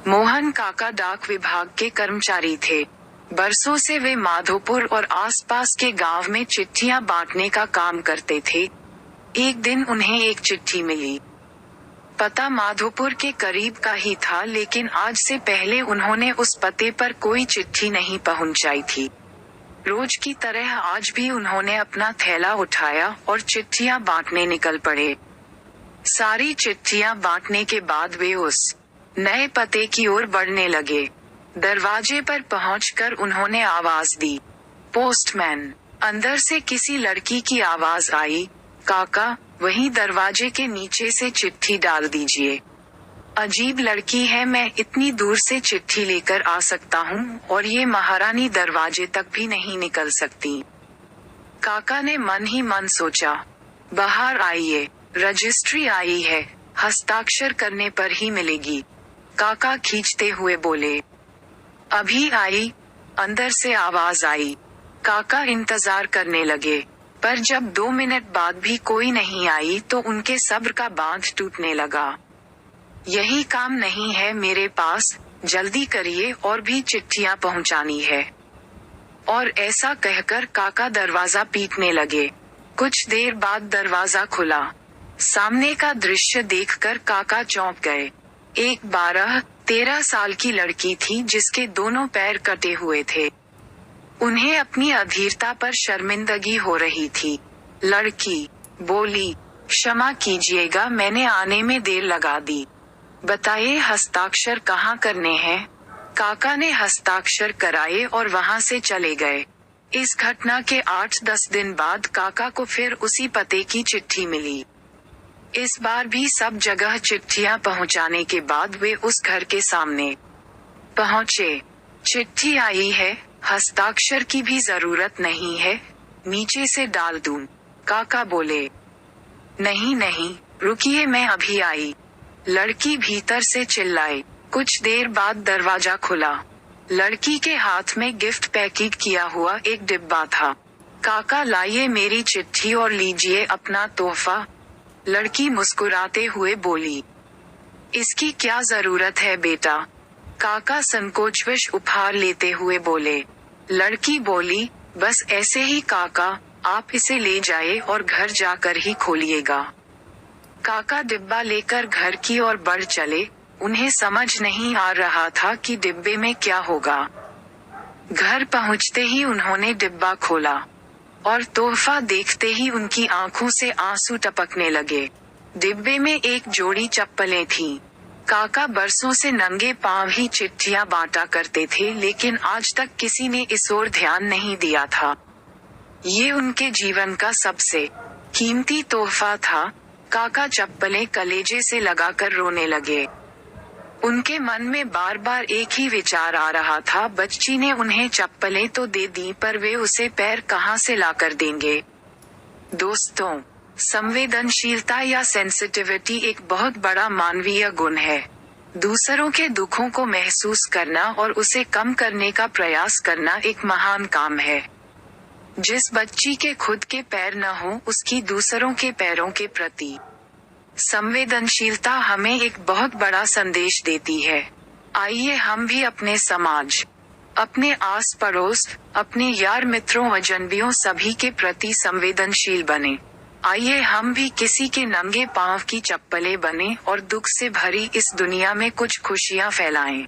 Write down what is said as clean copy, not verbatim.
मोहन काका डाक विभाग के कर्मचारी थे। बरसों से वे माधोपुर और आसपास के गांव में चिट्ठियां बांटने का काम करते थे। एक दिन उन्हें एक चिट्ठी मिली। पता माधोपुर के करीब का ही था, लेकिन आज से पहले उन्होंने उस पते पर कोई चिट्ठी नहीं पहुंचाई थी। रोज की तरह आज भी उन्होंने अपना थैला उठाया और चिट्ठियां बांटने निकल पड़े। सारी चिट्ठियां बांटने के बाद वे उस नए पते की ओर बढ़ने लगे। दरवाजे पर पहुंचकर उन्होंने आवाज दी, पोस्टमैन। अंदर से किसी लड़की की आवाज आई, काका, वहीं दरवाजे के नीचे से चिट्ठी डाल दीजिए। अजीब लड़की है, मैं इतनी दूर से चिट्ठी लेकर आ सकता हूँ और ये महारानी दरवाजे तक भी नहीं निकल सकती। काका ने मन ही मन सोचा, बाहर आइए, रजिस्ट्री आई है, हस्ताक्षर करने पर ही मिलेगी। काका खींचते हुए बोले, अभी आई। अंदर से आवाज आई। काका इंतजार करने लगे, पर जब 2 मिनट बाद भी कोई नहीं आई तो उनके सब्र का बांध टूटने लगा। यही काम नहीं है मेरे पास, जल्दी करिए, और भी चिट्ठियां पहुंचानी है। और ऐसा कहकर काका दरवाजा पीटने लगे। कुछ देर बाद दरवाजा खुला। सामने का दृश्य देखकर काका चौंक गए। एक 12-13 साल की लड़की थी जिसके दोनों पैर कटे हुए थे। उन्हें अपनी अधीरता पर शर्मिंदगी हो रही थी। लड़की बोली, क्षमा कीजिएगा, मैंने आने में देर लगा दी। बताइए हस्ताक्षर कहाँ करने हैं? काका ने हस्ताक्षर कराए और वहाँ से चले गए। इस घटना के 8-10 दिन बाद काका को फिर उसी पते की चिट्ठी मिली। इस बार भी सब जगह चिट्ठियां पहुंचाने के बाद वे उस घर के सामने पहुंचे। चिट्ठी आई है, हस्ताक्षर की भी जरूरत नहीं है, नीचे से डाल दूं। काका बोले, नहीं नहीं, रुकिए, मैं अभी आई। लड़की भीतर से चिल्लाई। कुछ देर बाद दरवाजा खुला। लड़की के हाथ में गिफ्ट पैकेट किया हुआ एक डिब्बा था। काका, लाइए मेरी चिट्ठी और लीजिए अपना तोहफा। लड़की मुस्कुराते हुए बोली, इसकी क्या जरूरत है बेटा? काका संकोचवश उपहार लेते हुए बोले। लड़की बोली, बस ऐसे ही काका, आप इसे ले जाइए और घर जाकर ही खोलिएगा। काका डिब्बा लेकर घर की ओर बढ़ चले। उन्हें समझ नहीं आ रहा था कि डिब्बे में क्या होगा। घर पहुंचते ही उन्होंने डिब्बा खोला और तोहफा देखते ही उनकी आंखों से आंसू टपकने लगे। डिब्बे में एक जोड़ी चप्पलें थीं। काका बरसों से नंगे पांव ही चिट्ठियां बांटा करते थे, लेकिन आज तक किसी ने इस ओर ध्यान नहीं दिया था। ये उनके जीवन का सबसे कीमती तोहफा था। काका चप्पलें कलेजे से लगाकर रोने लगे। उनके मन में बार बार एक ही विचार आ रहा था, बच्ची ने उन्हें चप्पलें तो दे दी, पर वे उसे पैर कहाँ से लाकर देंगे। दोस्तों, संवेदनशीलता या सेंसिटिविटी एक बहुत बड़ा मानवीय गुण है। दूसरों के दुखों को महसूस करना और उसे कम करने का प्रयास करना एक महान काम है। जिस बच्ची के खुद के पैर न हो, उसकी दूसरों के पैरों के प्रति संवेदनशीलता हमें एक बहुत बड़ा संदेश देती है। आइए हम भी अपने समाज, अपने आस पड़ोस, अपने यार मित्रों, अजनबियों सभी के प्रति संवेदनशील बने। आइए हम भी किसी के नंगे पांव की चप्पलें बने और दुख से भरी इस दुनिया में कुछ खुशियां फैलाएं।